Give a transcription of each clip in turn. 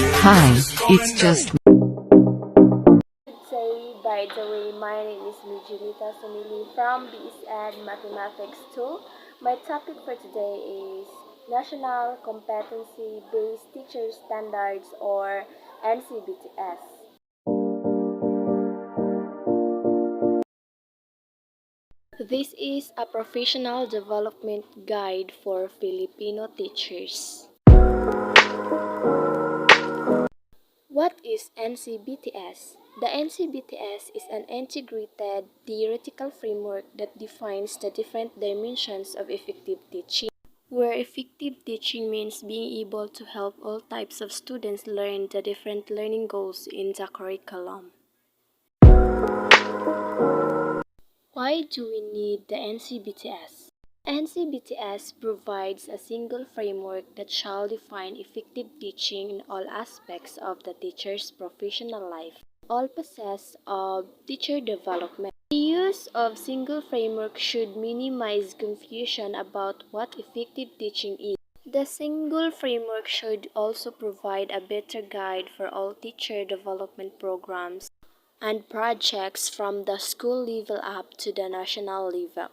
Hi, it's just Say, by the way, my name is Mijunita Samili from BSED Mathematics 2. My topic for today is National Competency Based Teacher Standards or NCBTS. This is a professional development guide for Filipino teachers. What is NCBTS? The NCBTS is an integrated theoretical framework that defines the different dimensions of effective teaching, where effective teaching means being able to help all types of students learn the different learning goals in the curriculum. Why do we need the NCBTS? NCBTS provides a single framework that shall define effective teaching in all aspects of the teacher's professional life, all facets of teacher development. The use of single framework should minimize confusion about what effective teaching is. The single framework should also provide a better guide for all teacher development programs and projects from the school level up to the national level.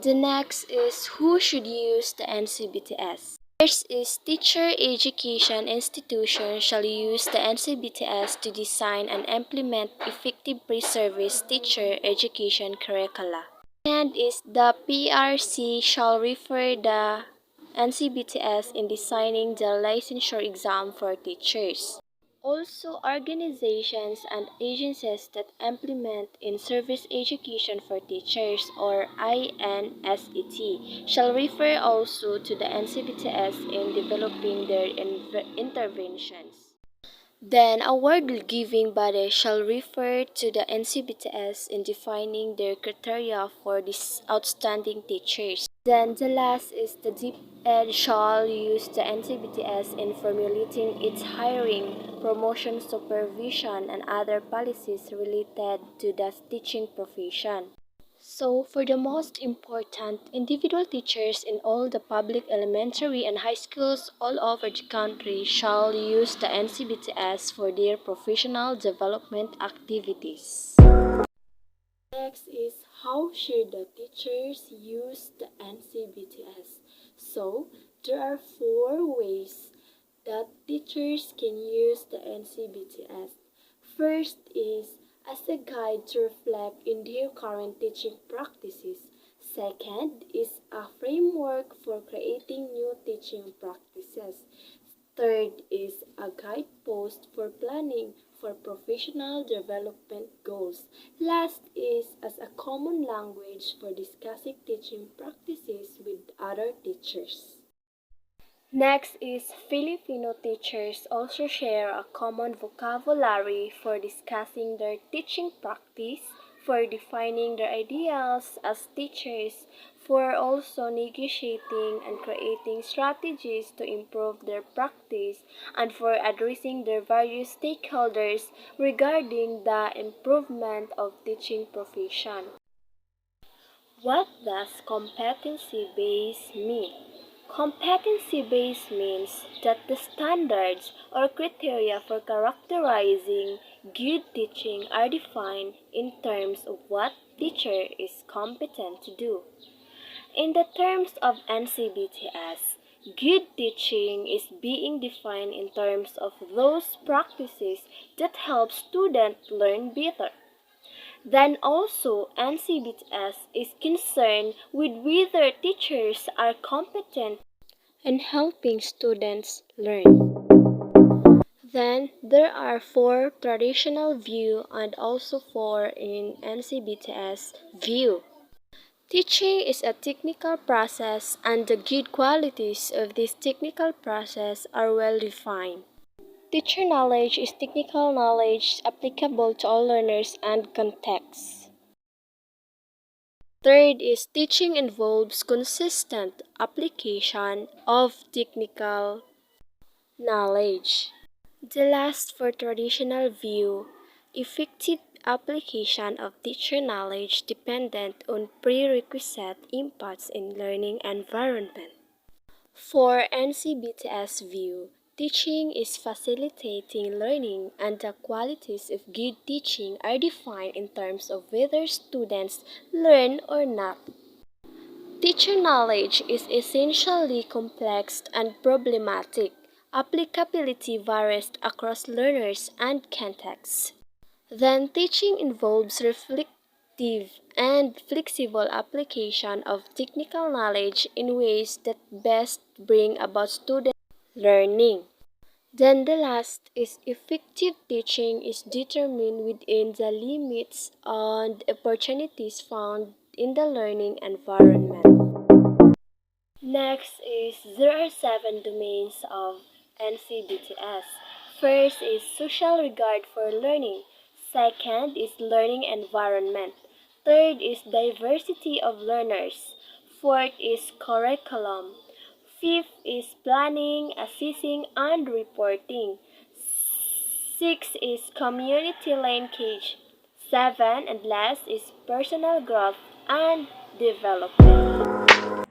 The next is who should use the NCBTS. First is teacher education institutions shall use the NCBTS to design and implement effective pre-service teacher education curricula. And is the PRC shall refer the NCBTS in designing the licensure exam for teachers. Also, organizations and agencies that implement in-service education for teachers or INSET shall refer also to the NCBTS in developing their interventions. Then, award-giving body shall refer to the NCBTS in defining their criteria for these outstanding teachers. Then, the last is the DepEd shall use the NCBTS in formulating its hiring, promotion, supervision, and other policies related to the teaching profession. So, for the most important, individual teachers in all the public elementary and high schools all over the country shall use the NCBTS for their professional development activities. Next is how should the teachers use the NCBTS? So, there are four ways that teachers can use the NCBTS. First is as a guide to reflect in their current teaching practices. Second is a framework for creating new teaching practices. Third is a guidepost for planning for professional development goals. Last is as a common language for discussing teaching practices with other teachers. Next is Filipino teachers also share a common vocabulary for discussing their teaching practice, for defining their ideals as teachers, for also negotiating and creating strategies to improve their practice, and for addressing their various stakeholders regarding the improvement of teaching profession. What does competency based mean? Competency based means that the standards or criteria for characterizing good teaching are defined in terms of what teacher is competent to do. In the terms of NCBTS, good teaching is being defined in terms of those practices that help students learn better. Then also, NCBTS is concerned with whether teachers are competent in helping students learn. Then there are four traditional view and also four in NCBTS view. Teaching is a technical process and the good qualities of this technical process are well defined. Teacher knowledge is technical knowledge applicable to all learners and contexts. Third is teaching involves consistent application of technical knowledge. The last for traditional view, effective application of teacher knowledge dependent on prerequisite inputs in learning environment. For NCBTS view, Teaching is facilitating learning, and the qualities of good teaching are defined in terms of whether students learn or not. Teacher knowledge is essentially complex and problematic. Applicability varies across learners and contexts. Then teaching involves reflective and flexible application of technical knowledge in ways that best bring about student learning. Then the last is effective teaching is determined within the limits and opportunities found in the learning environment. Next is there are seven domains of NCBTS. First is social regard for learning. Second is learning environment. Third is diversity of learners. Fourth is curriculum. Fifth is planning, assessing, and reporting. Six is community linkage. Seven and last is personal growth and development.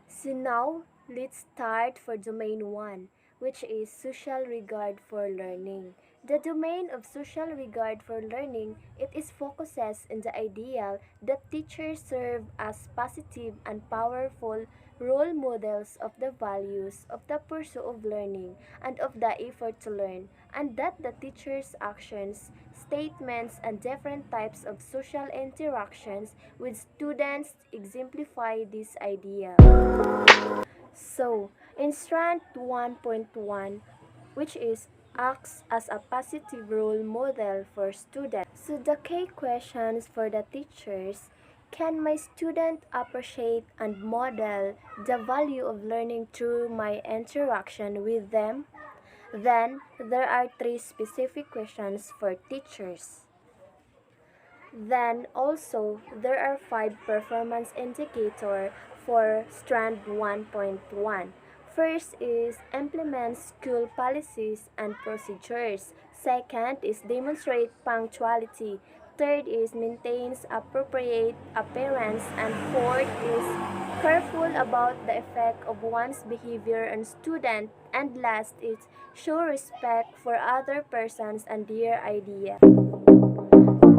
So now, let's start for domain 1, which is social regard for learning. The domain of social regard for learning, it is focuses on the ideal that teachers serve as positive and powerful role models of the values of the pursuit of learning and of the effort to learn, and that the teacher's actions, statements, and different types of social interactions with students exemplify this ideal. So, in strand 1.1, which is acts as a positive role model for students. So the key questions for the teachers: can my student appreciate and model the value of learning through my interaction with them? Then there are three specific questions for teachers. Then also, there are 5 performance indicators for strand 1.1. First is implement school policies and procedures. Second is demonstrate punctuality. Third is maintains appropriate appearance. And fourth is careful about the effect of one's behavior on student. And last is show respect for other persons and their idea.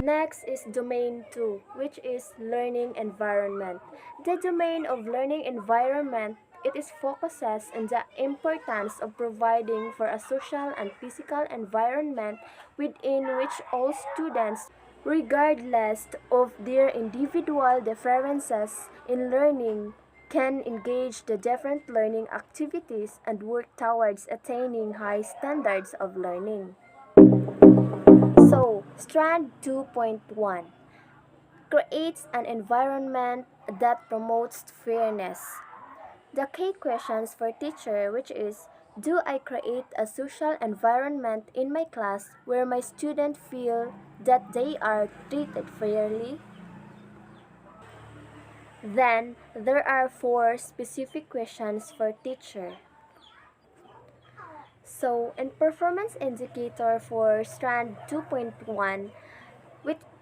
Next is domain 2, which is learning environment. The domain of learning environment, it is focuses on the importance of providing for a social and physical environment within which all students, regardless of their individual differences in learning, can engage the different learning activities and work towards attaining high standards of learning. So, strand 2.1 creates an environment that promotes fairness. The key questions for teacher, which is, do I create a social environment in my class where my students feel that they are treated fairly? Then there are 4 specific questions for teacher. So, in performance indicator for strand 2.1,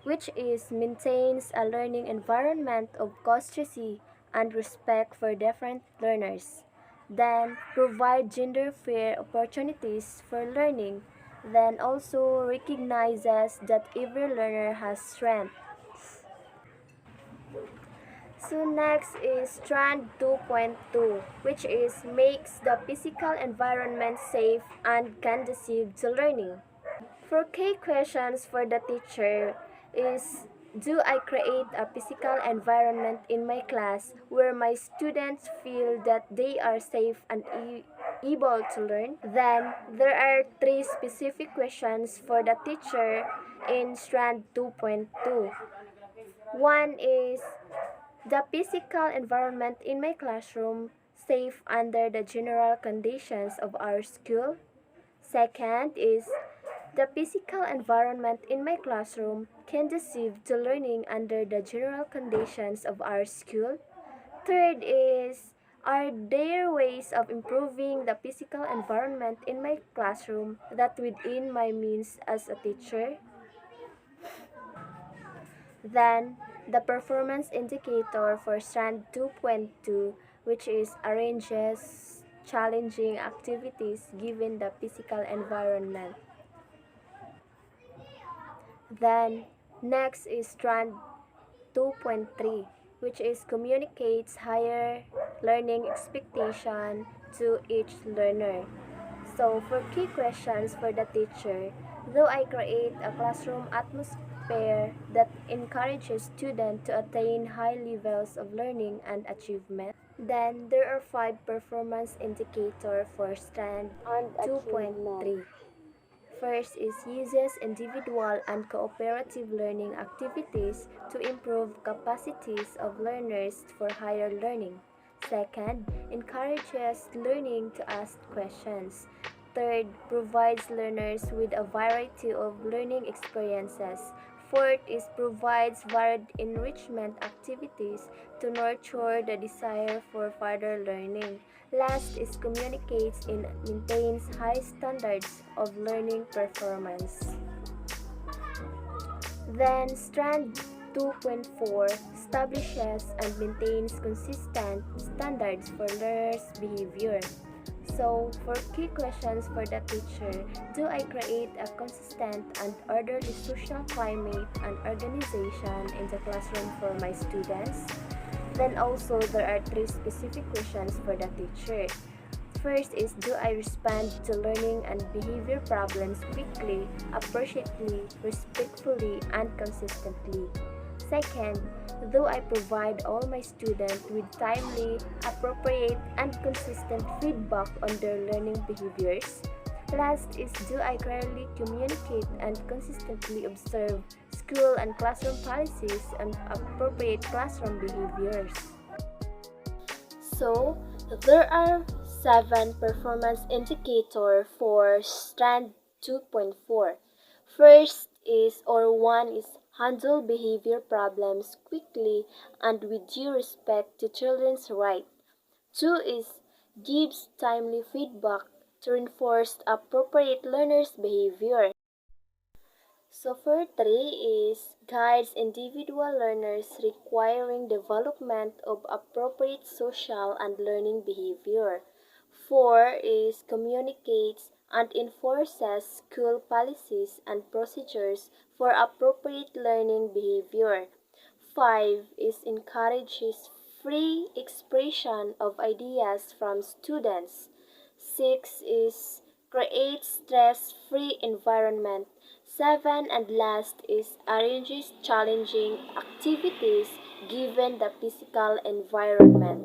which is maintains a learning environment of courtesy and respect for different learners. Then provide gender fair opportunities for learning. Then also recognizes that every learner has strength. So next is strand 2.2, which is makes the physical environment safe and conducive to learning. For key questions for the teacher is, do I create a physical environment in my class where my students feel that they are safe and able to learn? Then there are 3 specific questions for the teacher in strand 2.2. One is the physical environment in my classroom safe under the general conditions of our school. Second is the physical environment in my classroom conducive to learning under the general conditions of our school. Third is, are there ways of improving the physical environment in my classroom that within my means as a teacher? Then, the performance indicator for strand 2.2, which is arranges challenging activities given the physical environment. Then, next is strand 2.3, which is communicates higher learning expectation to each learner. So, for key questions for the teacher, do I create a classroom atmosphere that encourages students to attain high levels of learning and achievement? Then, there are 5 performance indicators for strand 2.3. First is uses individual and cooperative learning activities to improve capacities of learners for higher learning. Second, encourages learning to ask questions. Third, provides learners with a variety of learning experiences. Fourth is provides varied enrichment activities to nurture the desire for further learning. Last is communicates and maintains high standards of learning performance. Then strand 2.4 establishes and maintains consistent standards for learners' behavior. So, for key questions for the teacher, do I create a consistent and orderly social climate and organization in the classroom for my students? Then also, there are 3 specific questions for the teacher. First is, do I respond to learning and behavior problems quickly, appropriately, respectfully, and consistently? Second, do I provide all my students with timely, appropriate, and consistent feedback on their learning behaviors? Last is, do I clearly communicate and consistently observe school and classroom policies and appropriate classroom behaviors? So, there are 7 performance indicators for strand 2.4. First is, or one is, handle behavior problems quickly and with due respect to children's rights. Two is, gives timely feedback to reinforce appropriate learners' behavior. So for 3 is, guides individual learners requiring development of appropriate social and learning behavior. 4 is, communicates and enforces school policies and procedures for appropriate learning behavior. 5 is, encourages free expression of ideas from students. 6 is, creates stress-free environment. 7 and last is, arranges challenging activities given the physical environment.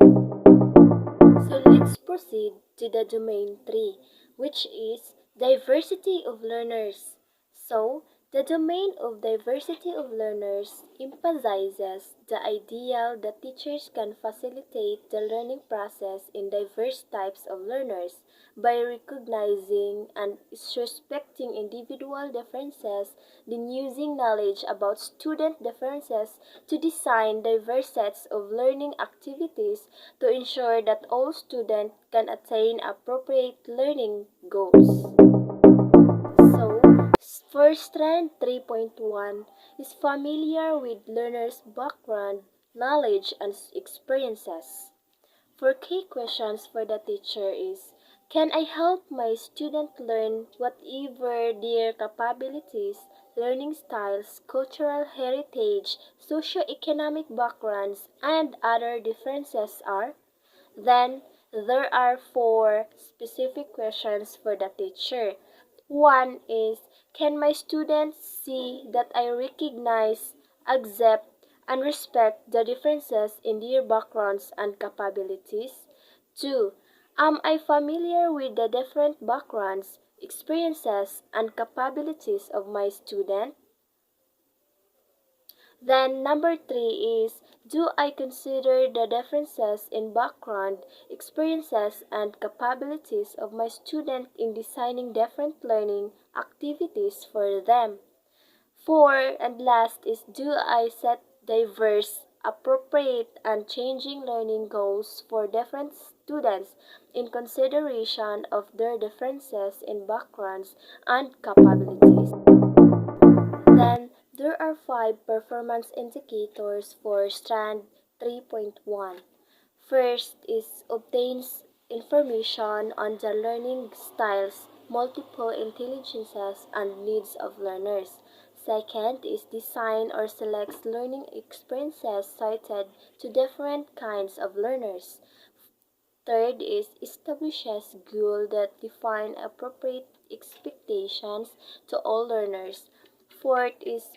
So let's proceed to the domain 3, which is diversity of learners. So, the domain of diversity of learners emphasizes the ideal that teachers can facilitate the learning process in diverse types of learners by recognizing and respecting individual differences, then using knowledge about student differences to design diverse sets of learning activities to ensure that all students can attain appropriate learning goals. So, for strand 3.1 is familiar with learners' background, knowledge, and experiences. For key questions for the teacher is, can I help my student learn whatever their capabilities, learning styles, cultural heritage, socio-economic backgrounds, and other differences are? Then, there are 4 specific questions for the teacher. One is, can my students see that I recognize, accept, and respect the differences in their backgrounds and capabilities? 2. Am I familiar with the different backgrounds, experiences, and capabilities of my student? Then number 3 is, do I consider the differences in background, experiences, and capabilities of my student in designing different learning activities for them? 4 and last is, do I set diverse, appropriate, and changing learning goals for different students in consideration of their differences in backgrounds and capabilities? Then, there are 5 performance indicators for strand 3.1. First is, obtains information on the learning styles, multiple intelligences, and needs of learners. Second is design or selects learning experiences suited to different kinds of learners. Third is establishes goals that define appropriate expectations to all learners. Fourth is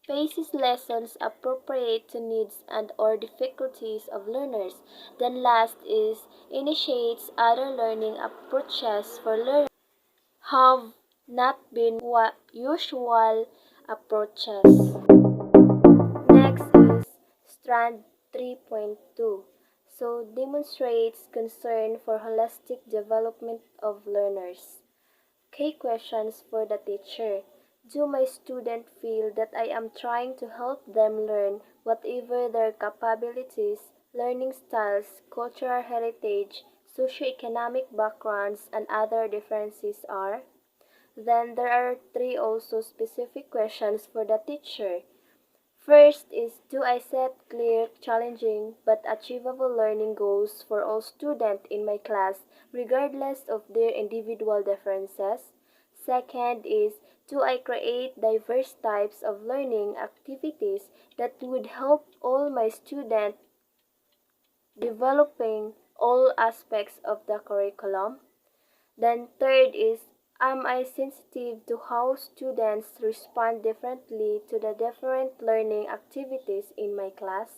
paces lessons appropriate to needs and or difficulties of learners. Then last is initiates other learning approaches for learners have not been usual approaches. Next is strand 3.2. So demonstrates concern for holistic development of learners. Key questions for the teacher. Do my student feel that I am trying to help them learn whatever their capabilities, learning styles, cultural heritage, socioeconomic backgrounds, and other differences are? Then there are three also specific questions for the teacher. First is, do I set clear, challenging, but achievable learning goals for all students in my class, regardless of their individual differences? Second is, do I create diverse types of learning activities that would help all my students developing all aspects of the curriculum? Then third is, am I sensitive to how students respond differently to the different learning activities in my class?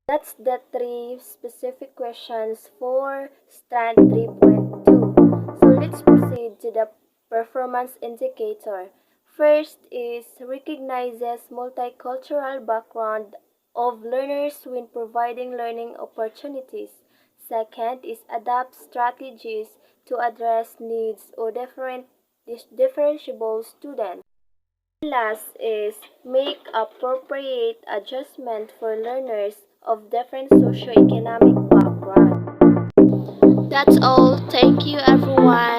That's the three specific questions for strand 3.2. So let's proceed to the performance indicator. First is recognizes multicultural background of learners when providing learning opportunities. Second is adapt strategies to address needs of differentiable students. Last is make appropriate adjustment for learners of different socioeconomic backgrounds. That's all. Thank you everyone.